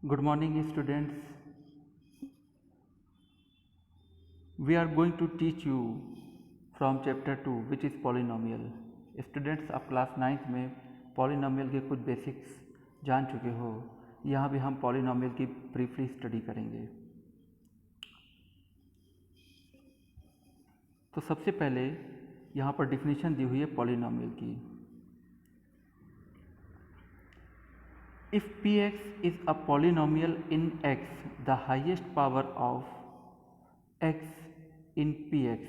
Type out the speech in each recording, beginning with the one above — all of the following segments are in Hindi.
Good morning, students. We are going to teach you from chapter 2, which is polynomial. Students, आप क्लास 9th में पॉलिनोमियल के कुछ बेसिक्स जान चुके हो। यहाँ भी हम पॉलिनोमियल की ब्रीफली स्टडी करेंगे। तो सबसे पहले यहाँ पर डिफिनीशन दी हुई है पॉलिनोमियल की। If px is a polynomial in x, the highest power of x in px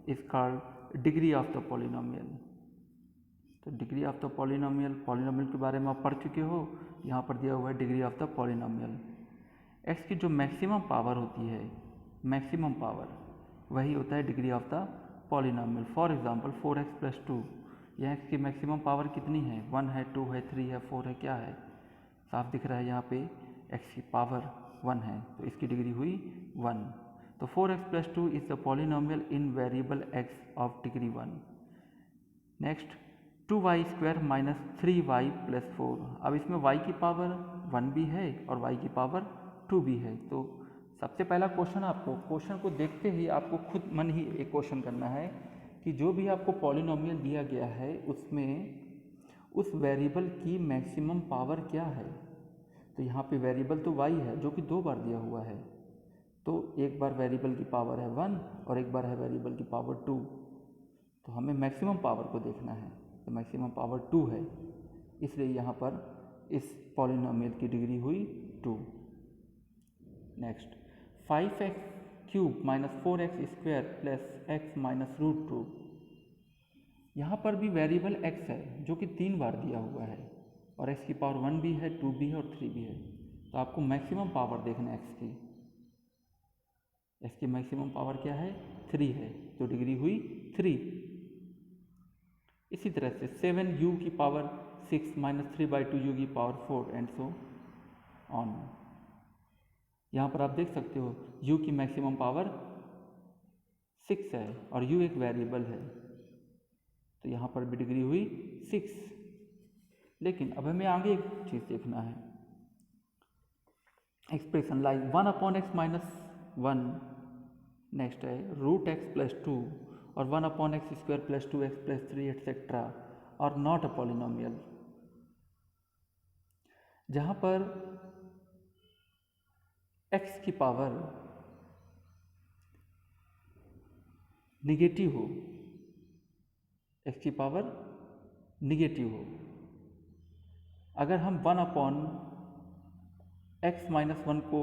is called degree of the polynomial. तो डिग्री ऑफ द पॉलिनोमियल के बारे में आप पढ़ चुके हो। यहाँ पर दिया हुआ है degree of the polynomial. x की जो मैक्सिमम पावर होती है, मैक्सिमम पावर, वही होता है degree of the polynomial. For example 4x + 2, यह x की मैक्सिमम पावर कितनी है? 1 है, 2 है, 3 है, 4 है, क्या है? साफ दिख रहा है यहाँ पे x की पावर 1 है, तो इसकी डिग्री हुई 1। तो 4x + 2 is the polynomial in variable x of degree 1। Next 2y² - 3y + 4। अब इसमें y की पावर 1 भी है और y की पावर 2 भी है। तो सबसे पहला क्वेश्चन, आपको क्वेश्चन को देखते ही आपको खुद मन ही एक क्वेश्चन करना है कि जो भी आपको पॉलिनोमियल दिया गया है उसमें उस वेरिएबल की मैक्सिमम पावर क्या है। तो यहाँ पे वेरिएबल तो y है जो कि 2 बार दिया हुआ है, तो एक बार वेरिएबल की पावर है 1 और एक बार है वेरिएबल की पावर 2। तो हमें मैक्सिमम पावर को देखना है, तो मैक्सिमम पावर 2 है, इसलिए यहाँ पर इस पॉलिनोमियल की डिग्री हुई 2। Next 5x³ - 4x² + x - √2। यहाँ पर भी वेरिएबल x है जो कि 3 बार दिया हुआ है और x की पावर 1 भी है, 2 भी है और 3 भी है। तो आपको मैक्सिमम पावर देखना है x की मैक्सिमम पावर क्या है? 3 है, तो डिग्री हुई 3। इसी तरह से 7u�6 - 3/2u⁴ and so on. यहाँ पर आप देख सकते हो u की मैक्सिमम पावर 6 है और u एक वेरिएबल है, तो यहाँ पर भी डिग्री हुई 6। लेकिन अब हमें आगे एक चीज़ देखना है, एक्सप्रेशन लाइक 1/x - 1, नेक्स्ट है √x + 2 और 1/x² + 2x + 3 एटसेट्रा और नॉट अ पॉलिनोमियल। जहाँ पर x की पावर निगेटिव हो, x की पावर निगेटिव हो, अगर हम 1/x - 1 को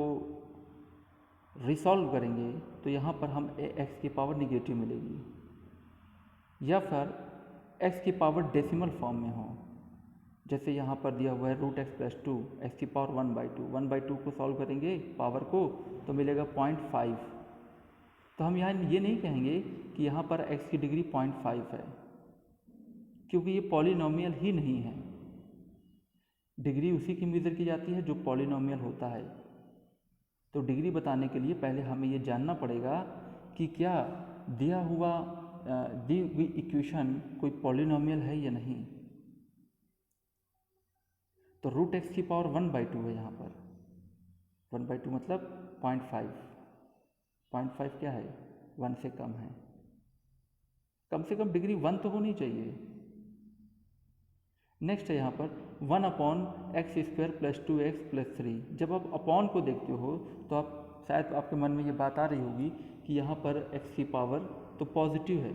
रिसॉल्व करेंगे तो यहाँ पर हम x की पावर निगेटिव मिलेगी, या फिर x की पावर डेसिमल फॉर्म में हो, जैसे यहाँ पर दिया हुआ है √x + 2, x की पावर 1/2। 1/2 को सॉल्व करेंगे पावर को तो मिलेगा 0.5। तो हम यहाँ ये नहीं कहेंगे कि यहाँ पर x की डिग्री 0.5 है, क्योंकि ये पॉलिनोमियल ही नहीं है। डिग्री उसी की मेजर की जाती है जो पॉलिनोमियल होता है। तो डिग्री बताने के लिए पहले हमें ये जानना पड़ेगा कि क्या दी हुई इक्वेशन कोई पॉलिनोमियल है या नहीं। तो √x की पावर 1/2 है, यहाँ पर 1/2 मतलब 0.5। 0.5 क्या है? 1 से कम है, कम से कम डिग्री 1 तो होनी चाहिए। नेक्स्ट है यहाँ पर 1/x² + 2x + 3। जब आप अपॉन को देखते हो तो आप शायद आपके मन में ये बात आ रही होगी कि यहाँ पर x की पावर तो पॉजिटिव है,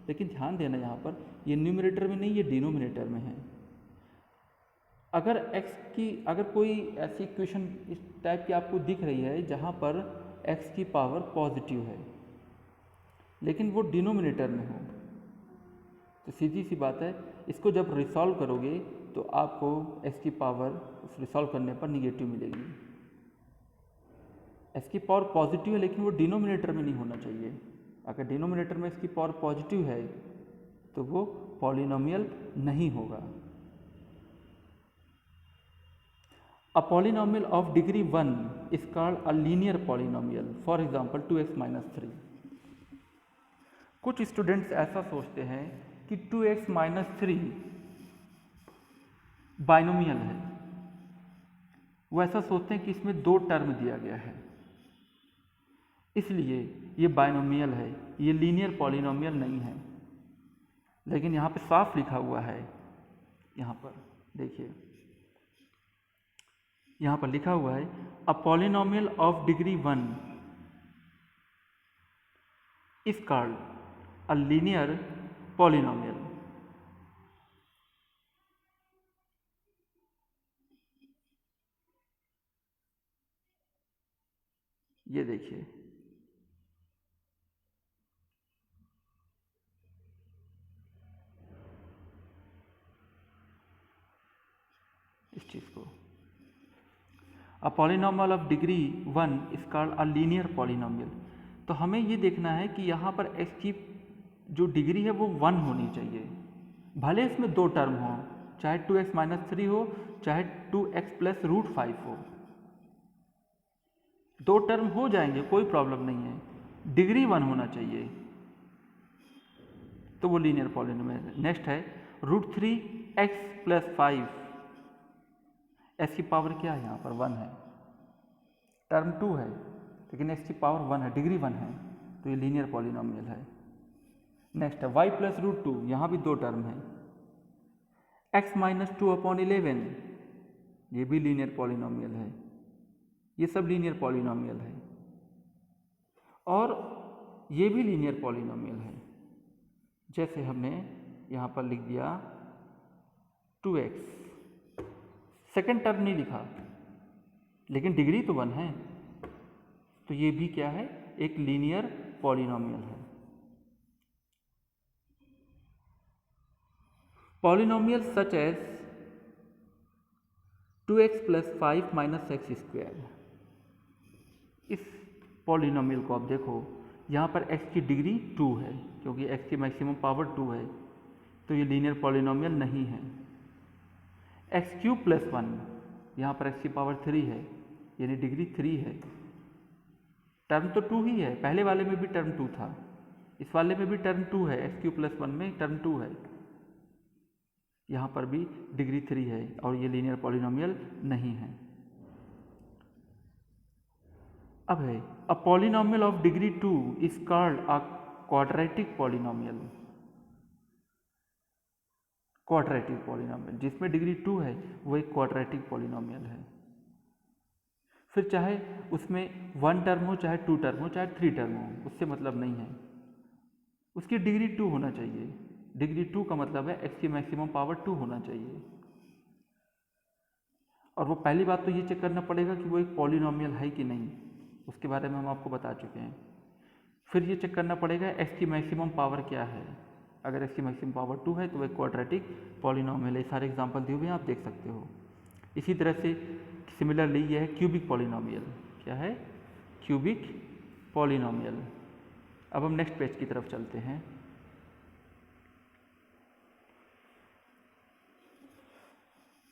लेकिन ध्यान देना यहाँ पर ये न्यूमरेटर में नहीं, ये डिनोमिनेटर में है। अगर कोई ऐसी इक्वेशन इस टाइप की आपको दिख रही है जहाँ पर x की पावर पॉजिटिव है लेकिन वो डिनोमिनेटर में हो, तो सीधी सी बात है, इसको जब रिसॉल्व करोगे तो आपको x की पावर उस रिसॉल्व करने पर निगेटिव मिलेगी। x की पावर पॉजिटिव है लेकिन वो डिनोमिनेटर में नहीं होना चाहिए। अगर डिनोमिनेटर में इसकी पावर पॉजिटिव है तो वो पॉलिनोमियल नहीं होगा। A polynomial of degree 1 is called a linear polynomial. For example 2x - 3। कुछ स्टूडेंट्स ऐसा सोचते हैं कि 2x - 3 बाइनोमियल है, वो ऐसा सोचते हैं कि इसमें दो टर्म दिया गया है, इसलिए ये बाइनोमियल है, ये लीनियर पॉलिनोमियल नहीं है। लेकिन यहाँ पे साफ लिखा हुआ है, यहाँ पर देखिए, यहाँ पर लिखा हुआ है a polynomial of degree 1 is called a linear polynomial. ये देखिए, इस चीज़ को a polynomial of degree 1 is called a linear polynomial. तो हमें ये देखना है कि यहाँ पर x की जो डिग्री है वो 1 होनी चाहिए, भले इसमें दो टर्म हो, चाहे 2x माइनस 3 हो, चाहे 2x प्लस रूट 5 हो, दो टर्म हो जाएंगे, कोई प्रॉब्लम नहीं है, डिग्री 1 होना चाहिए, तो वो लीनियर पॉलिनोमियल है। नेक्स्ट है रूट 3x प्लस 5, x की पावर क्या है, यहाँ पर 1 है, टर्म 2 है, लेकिन x की पावर 1 है, डिग्री 1 है, तो ये लीनियर पॉलिनोमियल है। नेक्स्ट है y प्लस रूट 2, यहाँ भी दो टर्म है, x माइनस 2/11, ये भी लीनियर पॉलिनोमियल है। ये सब लीनियर पॉलिनोमियल है, और ये भी लीनियर पॉलिनोमियल है। जैसे हमने यहाँ पर लिख दिया 2x, सेकेंड टर्म नहीं लिखा, लेकिन डिग्री तो 1 है, तो ये भी क्या है, एक लीनियर पॉलिनोमियल है। Polynomial such as 2x plus 5 minus x square, इस पॉलिनोमियल को आप देखो, यहाँ पर x की डिग्री 2 है, क्योंकि x की मैक्सिमम पावर 2 है, तो ये लीनियर पॉलिनोमियल नहीं है। एक्स क्यूब प्लस 1, यहाँ पर x की पावर 3 है, यानी डिग्री 3 है, टर्म तो 2 ही है, पहले वाले में भी टर्म 2 था, इस वाले में भी टर्म 2 है, एक्स क्यूब प्लस 1 में टर्म 2 है, यहाँ पर भी डिग्री 3 है, और ये लीनियर पॉलिनोमियल नहीं है। अब है a polynomial of degree 2 is called a quadratic polynomial. Quadratic polynomial जिसमें डिग्री 2 है वो एक क्वाड्रेटिक पॉलिनोमियल है। फिर चाहे उसमें 1 टर्म हो, चाहे 2 टर्म हो, चाहे 3 टर्म हो, उससे मतलब नहीं है, उसकी डिग्री 2 होना चाहिए। डिग्री 2 का मतलब है एक्स की मैक्सिमम पावर 2 होना चाहिए। और वो पहली बात तो ये चेक करना पड़ेगा कि वो एक पॉलिनोमियल है कि नहीं, उसके बारे में हम आपको बता चुके हैं। फिर ये चेक करना पड़ेगा एक्स की मैक्सिमम पावर क्या है, अगर एक्स की मैक्सिमम पावर 2 है तो वो एक क्वाड्रेटिक पॉलिनोमियल है। सारे एग्जांपल दिए हुए हैं, आप देख सकते हो। इसी तरह से सिमिलरली ये है क्यूबिक पॉलिनोमियल। क्या है? Cubic polynomial. अब हम नेक्स्ट पेज की तरफ चलते हैं।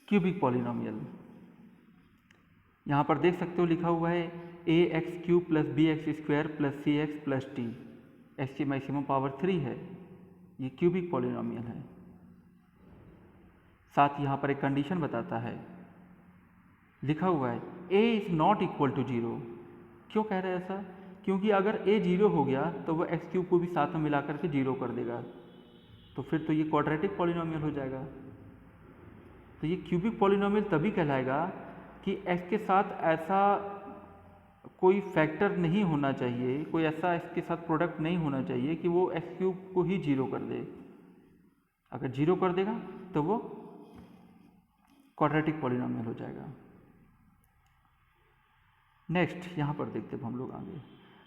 क्यूबिक पॉलिनोमियल, यहाँ पर देख सकते हो लिखा हुआ है a x cube plus b x square plus c x plus t, x की मैक्सिमम पावर 3 है, ये क्यूबिक पॉलिनोमियल है। साथ यहाँ पर एक कंडीशन बताता है, लिखा हुआ है a is not equal to 0। क्यों कह रहे हैं ऐसा? क्योंकि अगर ए 0 हो गया तो वह एक्स क्यूब को भी साथ में मिला करके 0 कर देगा, तो फिर तो ये क्वाड्रेटिक पॉलिनोमियल हो जाएगा। तो ये क्यूबिक पॉलिनोमियल तभी कहलाएगा कि एक्स के साथ ऐसा कोई फैक्टर नहीं होना चाहिए, कोई ऐसा एक्स के साथ प्रोडक्ट नहीं होना चाहिए कि वो एक्स क्यूब को ही 0 कर दे। अगर 0 कर देगा तो वो क्वाड्रेटिक पॉलिनोमियल हो जाएगा। नेक्स्ट यहाँ पर देखते हैं हम लोग आगे।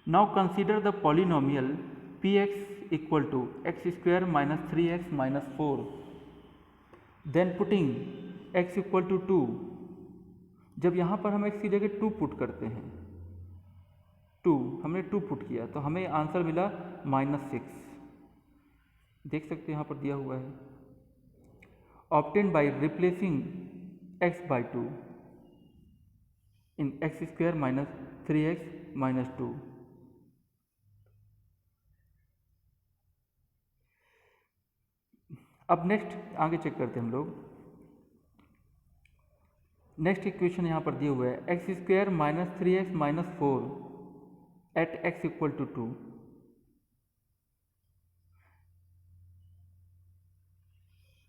Now consider the polynomial p x equal to x square minus 3x minus 4, then putting x equal to 2। जब यहाँ पर हम x की जगह 2 पुट करते हैं, 2 हमने 2 पुट किया तो हमें आंसर मिला -6। देख सकते हैं यहाँ पर दिया हुआ है, obtain by replacing x by 2 in x square minus 3x minus 2। अब नेक्स्ट आगे चेक करते हैं हम लोग। नेक्स्ट इक्वेशन यहाँ पर दिए हुए है x square minus 3x minus 4 at x equal to 2।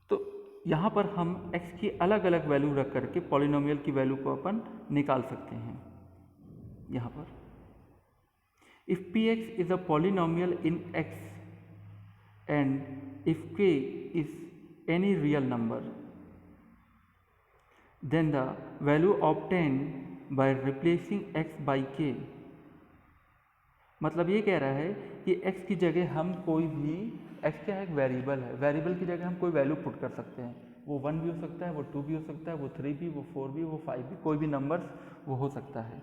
तो यहाँ पर हम x की अलग अलग वैल्यू रख करके पॉलिनोमियल की वैल्यू को अपन निकाल सकते हैं। यहाँ पर if px is a polynomial in x and if k is any real number then the value obtained by replacing x by k, मतलब ये कह रहा है कि x की जगह हम कोई भी, x क्या है, एक वेरिएबल है, वेरिएबल की जगह हम कोई वैल्यू पुट कर सकते हैं। वो 1 भी हो सकता है, वो 2 भी हो सकता है, वो 3 भी, वो 4 भी, वो 5 भी, कोई भी नंबर्स वो हो सकता है।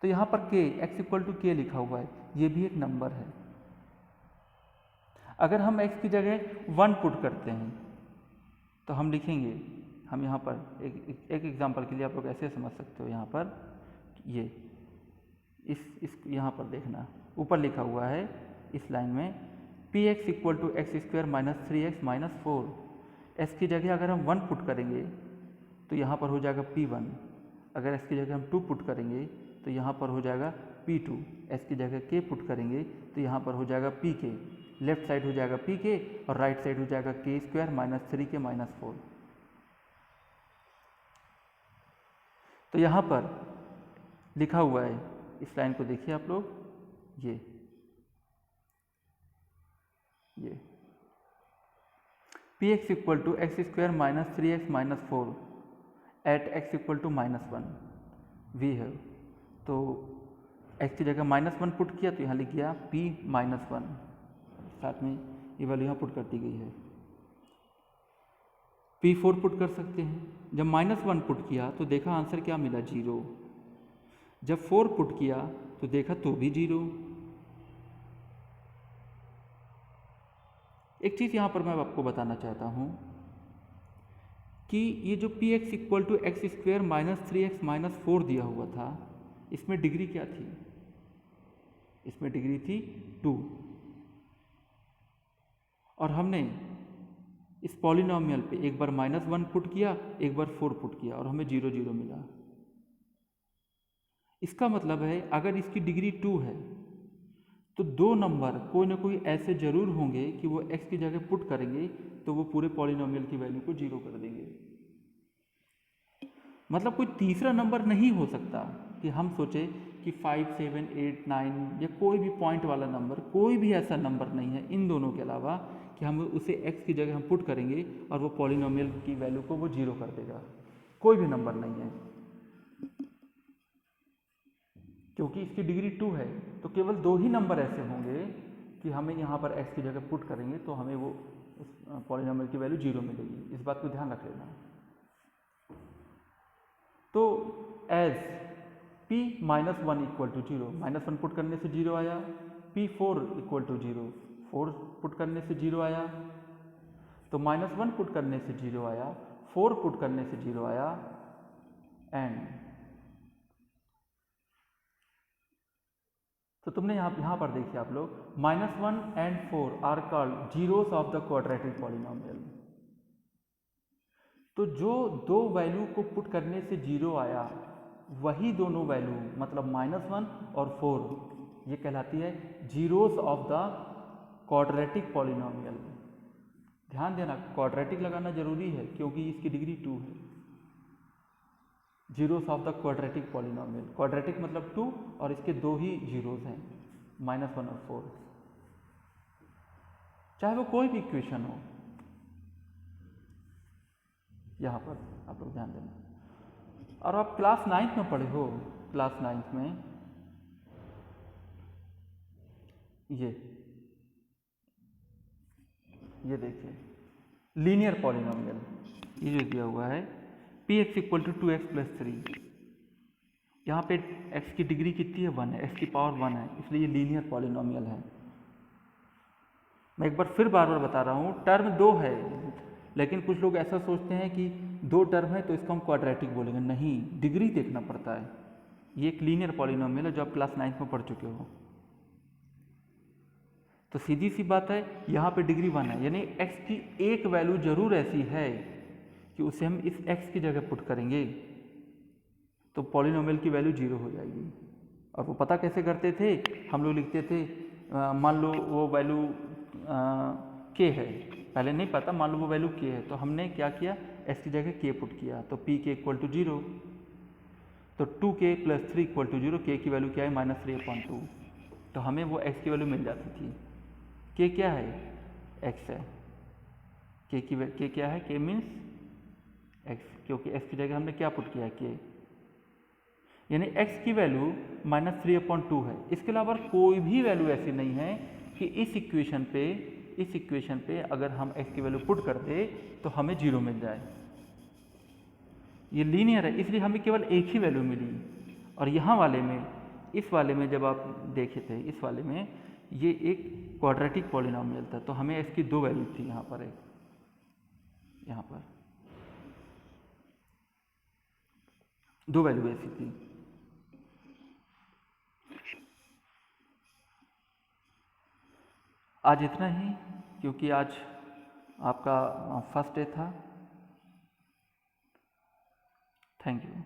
तो यहाँ पर k x इक्वल टू के लिखा हुआ है, ये भी एक नंबर है। अगर हम x की जगह 1 पुट करते हैं तो हम लिखेंगे, हम यहाँ पर एक एग्जांपल के लिए आप लोग ऐसे समझ सकते हो। यहाँ पर ये इस यहाँ पर देखना, ऊपर लिखा हुआ है इस लाइन में p x equal to x square minus 3x minus 4। S की जगह अगर हम 1 पुट करेंगे तो यहाँ पर हो जाएगा P1। अगर एस की जगह हम 2 पुट करेंगे तो यहाँ पर हो जाएगा P2। एस की जगह k पुट करेंगे तो यहाँ पर हो जाएगा PK। लेफ्ट साइड हो जाएगा PK और राइट साइड हो जाएगा k square minus 3k minus 4। तो यहाँ पर लिखा हुआ है, इस लाइन को देखिए आप लोग, ये p x equal to x square minus 3x minus 4 at x equal to -1 वी है। तो x की जगह -1 पुट किया तो यहाँ लिख गया p -1, साथ में ये वैल्यू यहाँ पुट कर दी गई है। P4 पुट कर सकते हैं। जब -1 पुट किया तो देखा आंसर क्या मिला, 0। जब 4 पुट किया तो देखा तो भी 0। एक चीज़ यहाँ पर मैं आपको बताना चाहता हूँ कि ये जो p x equal to x square minus 3x minus 4 दिया हुआ था, इसमें डिग्री क्या थी? इसमें डिग्री थी 2। और हमने इस पॉलिनोमियल पे एक बार -1 पुट किया, एक बार 4 पुट किया और हमें 0 0 मिला। इसका मतलब है अगर इसकी डिग्री 2 है तो दो नंबर कोई ना कोई ऐसे जरूर होंगे कि वो x की जगह पुट करेंगे तो वो पूरे पॉलिनोमियल की वैल्यू को 0 कर देंगे। मतलब कोई तीसरा नंबर नहीं हो सकता कि हम सोचे कि 5, 7, 8, 9 या कोई भी पॉइंट वाला नंबर, कोई भी ऐसा नंबर नहीं है इन दोनों के अलावा कि हम उसे x की जगह हम पुट करेंगे और वो पॉलिनोमियल की वैल्यू को वो 0 कर देगा। कोई भी नंबर नहीं है, क्योंकि इसकी डिग्री 2 है। तो केवल 2 ही नंबर ऐसे होंगे कि हमें यहाँ पर x की जगह पुट करेंगे तो हमें वो उस पॉलिनोमियल की वैल्यू 0 मिलेगी। इस बात को ध्यान रख लेना। तो as p -1 equal to 0, -1 put करने से 0 आया। p4 इक्वल टू 0, 4 पुट करने से 0 आया। तो -1 पुट करने से 0 आया, 4 पुट करने से 0 आया एंड तो तुमने यहाँ पर देखिए आप लोग, -1 and 4 are called zeros of the quadratic polynomial. तो जो दो वैल्यू को पुट करने से 0 आया, वही दोनों वैल्यू मतलब -1 और 4 ये कहलाती है zeros of the quadratic polynomial. ध्यान देना, क्वाड्रेटिक लगाना जरूरी है क्योंकि इसकी डिग्री 2 है। Zeros of the quadratic polynomial, quadratic मतलब 2 और इसके 2 ही जीरोस हैं, -1 और 4, चाहे वो कोई भी इक्वेशन हो। यहाँ पर आप लोग ध्यान देना। और आप क्लास 9th में पढ़े हो, क्लास 9th में ये देखिए लीनियर पॉलिनोमियल, ये जो दिया हुआ है p x equal to 2x plus 3। यहाँ पे x की डिग्री कितनी है? 1 है, x की पावर 1 है, इसलिए ये लीनियर पॉलिनोमियल है। मैं एक बार फिर बार बता रहा हूँ, टर्म 2 है, लेकिन कुछ लोग ऐसा सोचते हैं कि 2 टर्म है तो इसको हम क्वाड्रेटिक बोलेंगे। नहीं, डिग्री देखना पड़ता है। ये एक लीनियर पॉलिनोमियल है जो आप क्लास 9th में पढ़ चुके हो। तो सीधी सी बात है, यहाँ पे डिग्री 1 है, यानी x की एक वैल्यू जरूर ऐसी है कि उसे हम इस x की जगह पुट करेंगे तो पॉलिनोमियल की वैल्यू 0 हो जाएगी। और वो पता कैसे करते थे, हम लोग लिखते थे मान लो वो वैल्यू k है, पहले नहीं पता, मान लो वो वैल्यू k है, तो हमने क्या किया, x की जगह k पुट किया, तो p k इक्वल टू 0, तो 2k plus 3 equal to 0, k की वैल्यू क्या है -3/2, तो हमें वो x की वैल्यू मिल जाती थी। k क्या है, x है, k क्या है, k मीन्स x, क्योंकि x की जगह हमने क्या पुट किया है, k, यानी x की वैल्यू -3/2 है। इसके अलावा कोई भी वैल्यू ऐसी नहीं है कि इस इक्वेशन पे अगर हम x की वैल्यू पुट कर दे तो हमें 0 मिल जाए। ये लीनियर है, इसलिए हमें केवल एक ही वैल्यू मिली। और यहाँ वाले में, इस वाले में जब आप देखे थे, इस वाले में ये एक क्वाड्रेटिक पॉलिनोमियल था, तो हमें x की 2 वैल्यू थी, यहाँ पर यहाँ पर 2 वैल्यू ऐसी थी। आज इतना ही, क्योंकि आज आपका फर्स्ट डे था। Thank you.